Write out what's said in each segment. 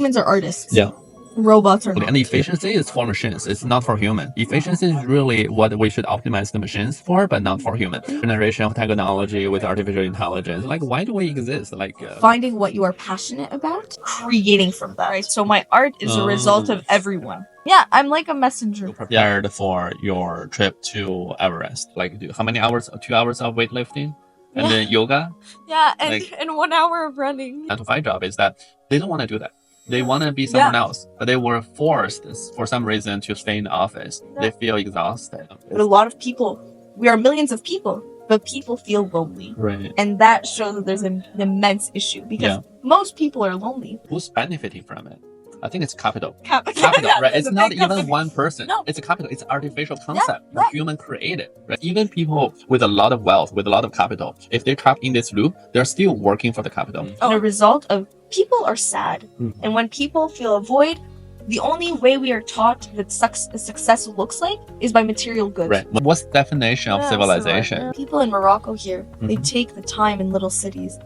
Humans are artists. Yeah. Robots are not. And efficiency is for machines. It's not for human. Efficiency is really what we should optimize the machines for, but not for human. Generation of technology with artificial intelligence. Like, why do we exist? Finding what you are passionate about, creating from that. Right. So my art is a result of everyone. Yeah, I'm like a messenger. You prepared for your trip to Everest. How many hours? 2 hours of weightlifting? And then yoga? Yeah, and 1 hour of running. 9 to 5 job is that they don't want to do that. They want to be someone else, but they were forced for some reason to stay in the office. They feel exhausted. But a lot of people, we are millions of people, but people feel lonely. Right. And that shows that there's an immense issue because most people are lonely. Who's benefiting from it? I think it's capital. Capital, right? It's not even one person. No. It's a capital. It's an artificial concept. Human created. Right? Even people with a lot of wealth, with a lot of capital, if they're trapped in this loop, they're still working for the capital. And a result of people are sad. And when people feel a void, the only way we are taught that success looks like is by material goods. Right. What's the definition of civilization? People in Morocco here, they take the time in little cities.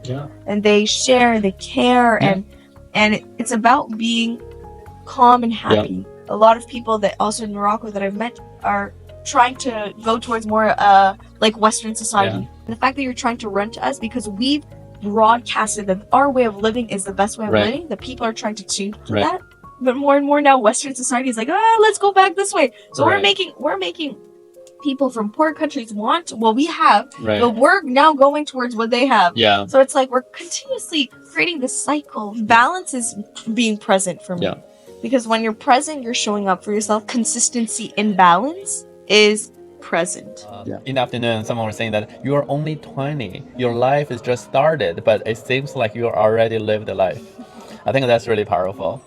And they share, they care, and it's about being calm and happy. A lot of people that also in Morocco that I've met are trying to go towards more like Western society. And the fact that you're trying to run to us because we've broadcasted that our way of living is the best way of living, that people are trying to change that. But more and more now Western society is like, let's go back this way. So we're making people from poor countries want what we have, but we're now going towards what they have. So it's like we're continuously creating this cycle. Balance is being present for me. Because when you're present, you're showing up for yourself. Consistency in balance is present. In the afternoon, someone was saying that you are only 20. Your life is just started, but it seems like you already lived a life. I think that's really powerful.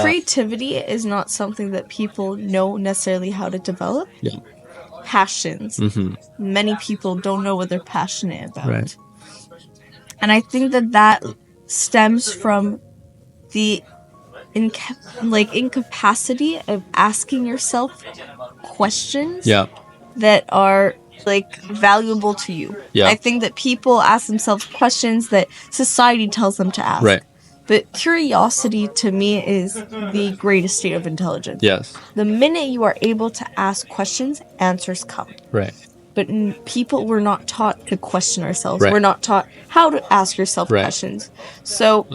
Creativity is not something that people know necessarily how to develop. Passions. Many people don't know what they're passionate about. And I think that stems from the incapacity of asking yourself questions that are valuable to you. I think that people ask themselves questions that society tells them to ask. But curiosity to me is the greatest state of intelligence. The minute you are able to ask questions, answers come. But people were not taught to question ourselves. We're not taught how to ask yourself questions. So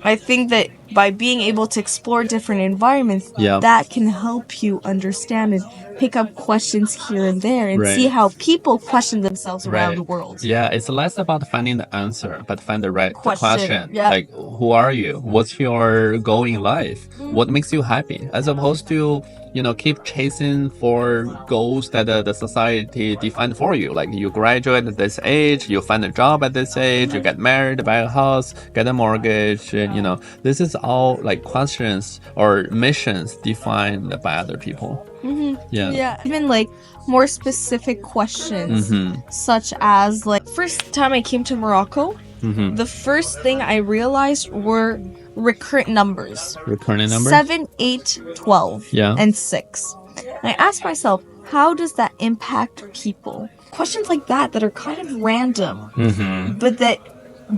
I think that by being able to explore different environments, that can help you understand and pick up questions here and there and see how people question themselves around the world. It's less about finding the answer, but find the right question. Like, who are you? What's your goal in life? What makes you happy? As opposed to, keep chasing for goals that the society defined for you. Like, you graduate at this age, you find a job at this age, you get married, buy a house, get a mortgage. This is all questions or missions defined by other people. Even more specific questions, such as first time I came to Morocco, the first thing I realized were recurrent numbers. 7, 8, 12, and 6. And I asked myself, how does that impact people? Questions like that are kind of random, but that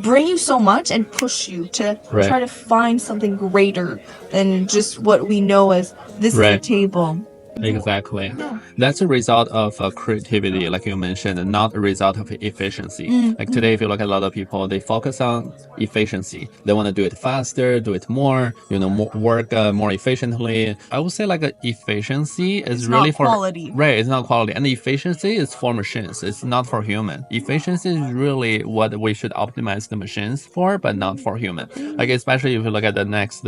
bring you so much and push you to try to find something greater than just what we know as this is a table. Exactly. That's a result of creativity, like you mentioned, and not a result of efficiency. Like today, if you look at a lot of people, they focus on efficiency. They want to do it faster, do it more, work more efficiently. I would say efficiency is really for quality. It's not quality. And efficiency is for machines. It's not for human. Efficiency is really what we should optimize the machines for, but not for human. Especially if you look at the next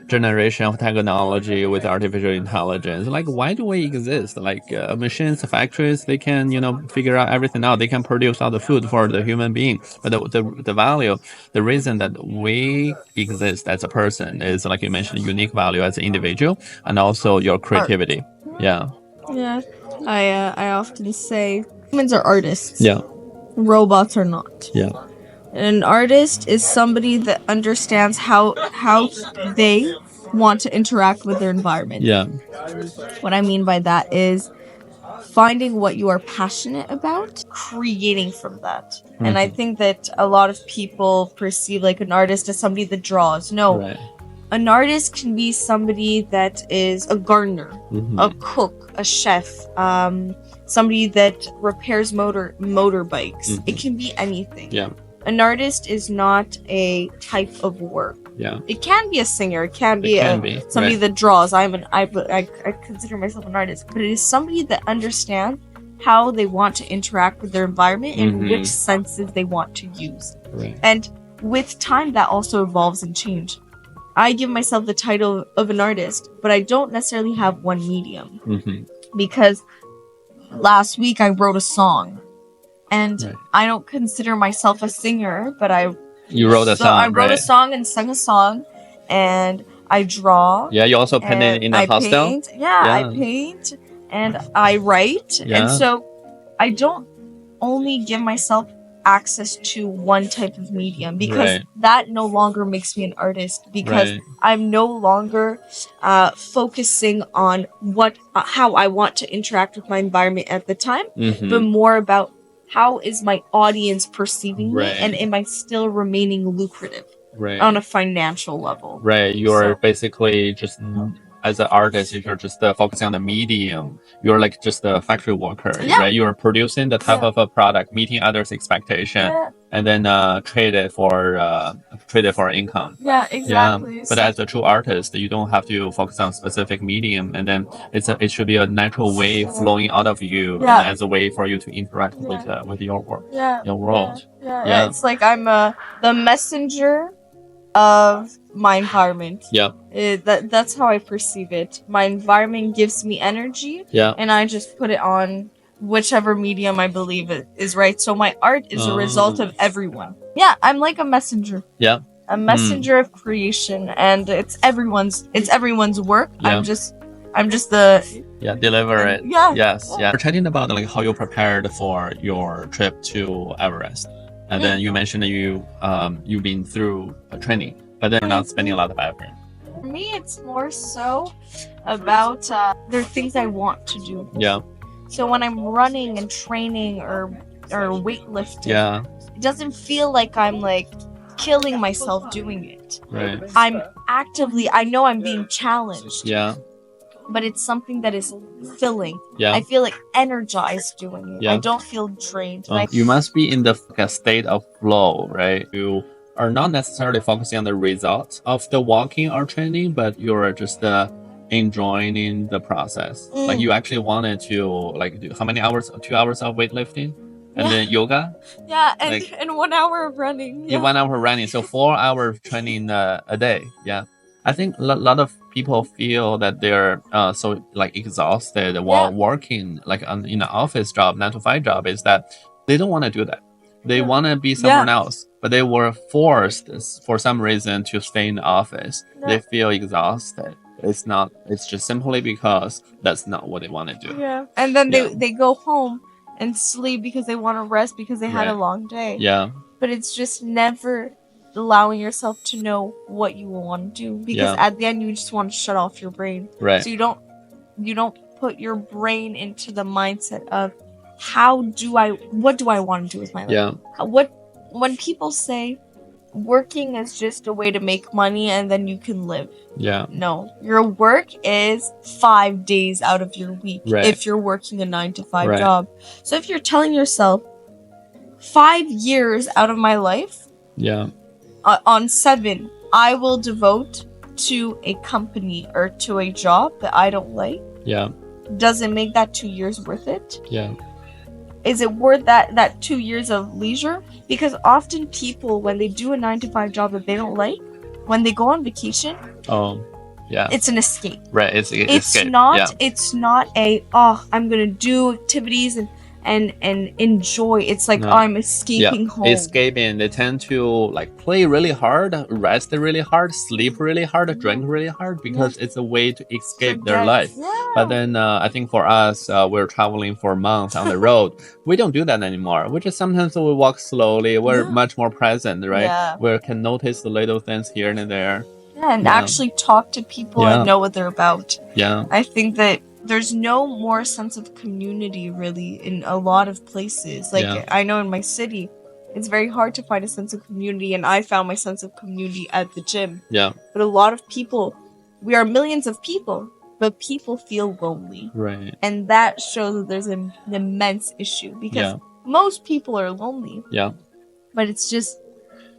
generation of technology with artificial intelligence. Why do we exist? Machines, factories, they can, figure out everything out. They can produce all the food for the human being. But the value, the reason that we exist as a person is, like you mentioned, unique value as an individual and also your creativity. I often say humans are artists. Robots are not. An artist is somebody that understands how they want to interact with their environment. What I mean by that is finding what you are passionate about, creating from that. And I think that a lot of people perceive an artist as somebody that draws. No. An artist can be somebody that is a gardener, a cook, a chef, somebody that repairs motorbikes. It can be anything. Yeah. An artist is not a type of work. Yeah. It can be a singer. It can be somebody that draws. I consider myself an artist, but it is somebody that understands how they want to interact with their environment and which senses they want to use. Right. And with time, that also evolves and changes. I give myself the title of an artist, but I don't necessarily have one medium. Because last week I wrote a song, and I don't consider myself a singer, but you wrote a song. I wrote a song and sung a song, and I draw. Yeah, you also painted in the hostel? Paint. I paint, and I write. And so I don't only give myself access to one type of medium, because that no longer makes me an artist, because I'm no longer focusing on how I want to interact with my environment at the time, but more about how is my audience perceiving me, and am I still remaining lucrative on a financial level? You're basically just, as an artist, if you're just focusing on the medium, you're like just a factory worker, right? You're producing the type of a product, meeting others' expectation, and then trade it for income. Yeah, exactly. But as a true artist, you don't have to focus on specific medium, and then it should be a natural way flowing out of you as a way for you to interact with your work, your world. It's like I'm the messenger of my environment. That's how I perceive it. My environment gives me energy, and I just put it on whichever medium I believe it is right. So my art is a result of everyone. I'm like a messenger. A messenger of creation, and it's everyone's work. I'm just the deliver it. Yes. We're chatting about like how you prepared for your trip to Everest. And then you mentioned that you've been through a training, but then you're not spending a lot of effort. For me, it's more so about there are things I want to do. So when I'm running and training or weightlifting, it doesn't feel like I'm like killing myself doing it. I'm actively, I know I'm being challenged. But it's something that is filling. I feel like energized doing it. I don't feel drained. You must be in the state of flow, right? You are not necessarily focusing on the results of the walking or training, but you're just enjoying the process. Like you actually wanted to like do how many hours? 2 hours of weightlifting, and then yoga. And 1 hour of running. 1 hour running, so 4 hours training a day. I think a lot of people feel that they're so like exhausted while working like in an office job, 9 to 5 job, is that they don't want to do that. They want to be someone else, but they were forced for some reason to stay in the office. They feel exhausted. It's just simply because that's not what they want to do. And then they go home and sleep because they want to rest because they had a long day. But it's just never allowing yourself to know what you want to do, because at the end you just want to shut off your brain. So you don't put your brain into the mindset of what do I want to do with my life? When people say working is just a way to make money and then you can live. No, your work is 5 days out of your week if you're working a 9 to 5 job. So if you're telling yourself 5 years out of my life, on 7, I will devote to a company or to a job that I don't like. Does it make that 2 years worth it? Is it worth that 2 years of leisure? Because often people, when they do a 9 to 5 job that they don't like, when they go on vacation, it's an escape. It's escape. It's not I'm gonna do activities and enjoy. It's like I'm escaping home. Escaping. They tend to like play really hard, rest really hard, sleep really hard, drink really hard, because it's a way to escape their life. But then I think for us, we're traveling for months on the road. We don't do that anymore. We just sometimes we walk slowly. We're much more present, right? We can notice the little things here and there. And actually talk to people and know what they're about. I think that there's no more sense of community really in a lot of places. Like I know in my city, it's very hard to find a sense of community, and I found my sense of community at the gym. Yeah. But a lot of people, we are millions of people, but people feel lonely. Right. And that shows that there's an immense issue, because most people are lonely. Yeah. But it's just,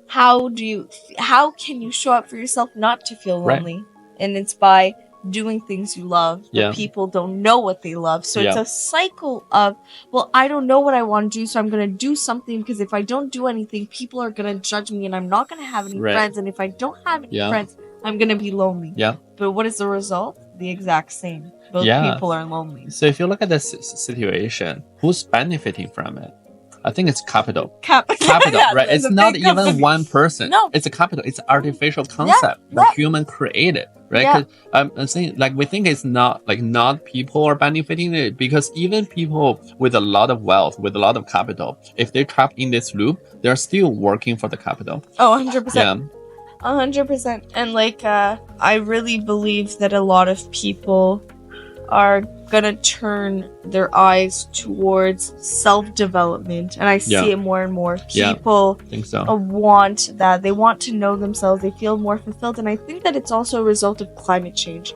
how can you show up for yourself not to feel lonely? Right. And it's by doing things you love, but people don't know what they love. So it's a cycle of, well, I don't know what I want to do, so I'm going to do something, because if I don't do anything, people are going to judge me, and I'm not going to have any friends. And if I don't have any friends, I'm going to be lonely. Yeah. But what is the result? The exact same. Both people are lonely. So if you look at this situation, who's benefiting from it? I think it's capital. Capital, right? It's not even one person. No. It's a capital. It's an artificial concept that human created, right? Because I'm saying, like, we think it's not people are benefiting it, because even people with a lot of wealth, with a lot of capital, if they're trapped in this loop, they're still working for the capital. Oh, 100%. Yeah. 100%. And I really believe that a lot of people are gonna turn their eyes towards self-development, and I see it more and more. People think so. Want that. They want to know themselves. They feel more fulfilled, and I think that it's also a result of climate change.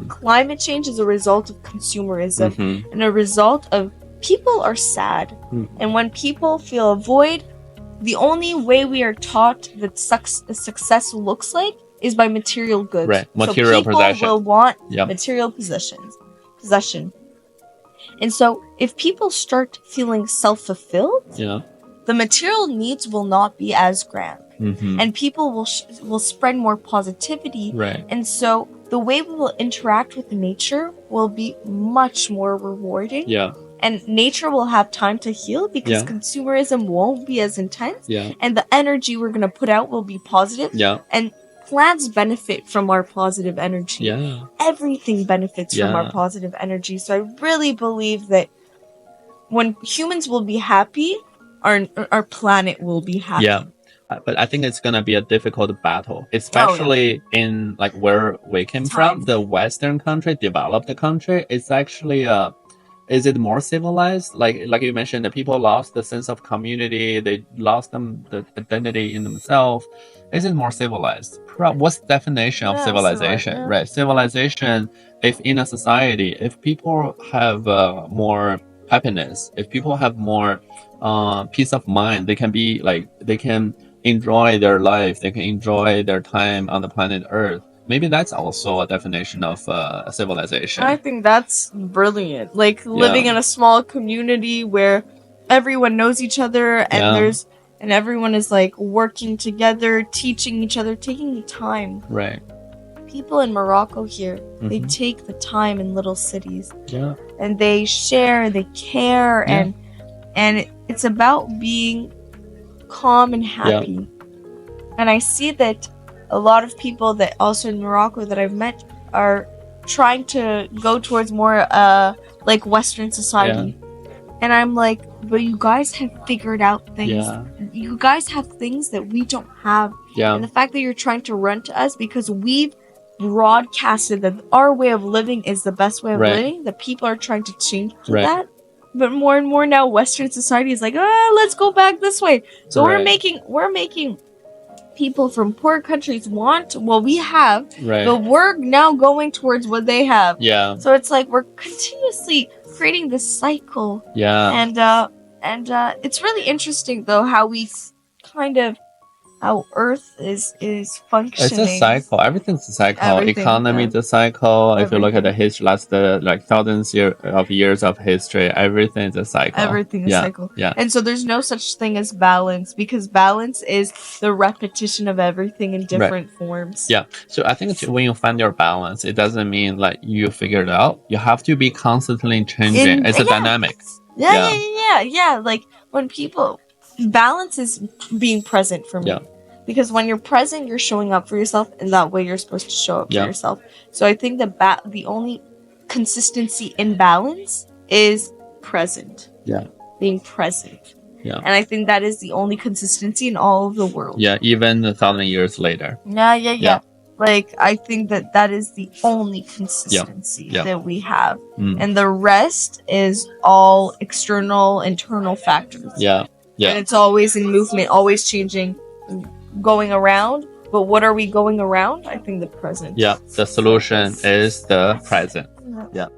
Climate change is a result of consumerism, and a result of people are sad. And when people feel a void, the only way we are taught that success looks like is by material goods. Right, material so possession. People will want material possession. And so if people start feeling self-fulfilled, the material needs will not be as grand. And people will spread more positivity. Right. And so the way we will interact with nature will be much more rewarding. Yeah. And nature will have time to heal, because consumerism won't be as intense. And the energy we're going to put out will be positive. And plants benefit from our positive energy. Everything benefits from our positive energy. So I really believe that when humans will be happy, our planet will be happy. But I think it's going to be a difficult battle, especially in where we came from, the Western country, developed country. It's actually is it more civilized? Like you mentioned, the people lost the sense of community. They lost the identity in themselves. Is it more civilized? What's the definition of civilization? Right. Civilization, if in a society, if people have more happiness, if people have more peace of mind, they can enjoy their life. They can enjoy their time on the planet Earth. Maybe that's also a definition of civilization. I think that's brilliant. Living in a small community where everyone knows each other, and everyone is working together, teaching each other, taking the time. Right. People in Morocco here, they take the time in little cities. And they share, they care, and it's about being calm and happy. And I see that a lot of people that also in Morocco that I've met are trying to go towards more Western society. And I'm like, but you guys have figured out things. You guys have things that we don't have. And the fact that you're trying to run to us because we've broadcasted that our way of living is the best way of living, that people are trying to change that. But more and more now Western society is like, let's go back this way. So we're making people from poor countries want what we have, but we're now going towards what they have. So it's we're continuously creating this cycle. And it's really interesting though how we how Earth is functioning. It's a cycle. Everything's a cycle. Economy is a cycle. If you look at the history, last thousands of years of history, everything is a cycle. Everything is a cycle. And so there's no such thing as balance, because balance is the repetition of everything in different forms. So I think when you find your balance, it doesn't mean you figure it out. You have to be constantly changing. It's a dynamic. When people, balance is being present for me. Because when you're present, you're showing up for yourself, and that way you're supposed to show up for yourself. So I think that the only consistency in balance is present. Being present. And I think that is the only consistency in all of the world. Even 1,000 years later. I think that is the only consistency that we have. And the rest is all external, internal factors. And it's always in movement, always changing, going around. But what are we going around? I think the present. Yeah, the solution is the present. Yeah.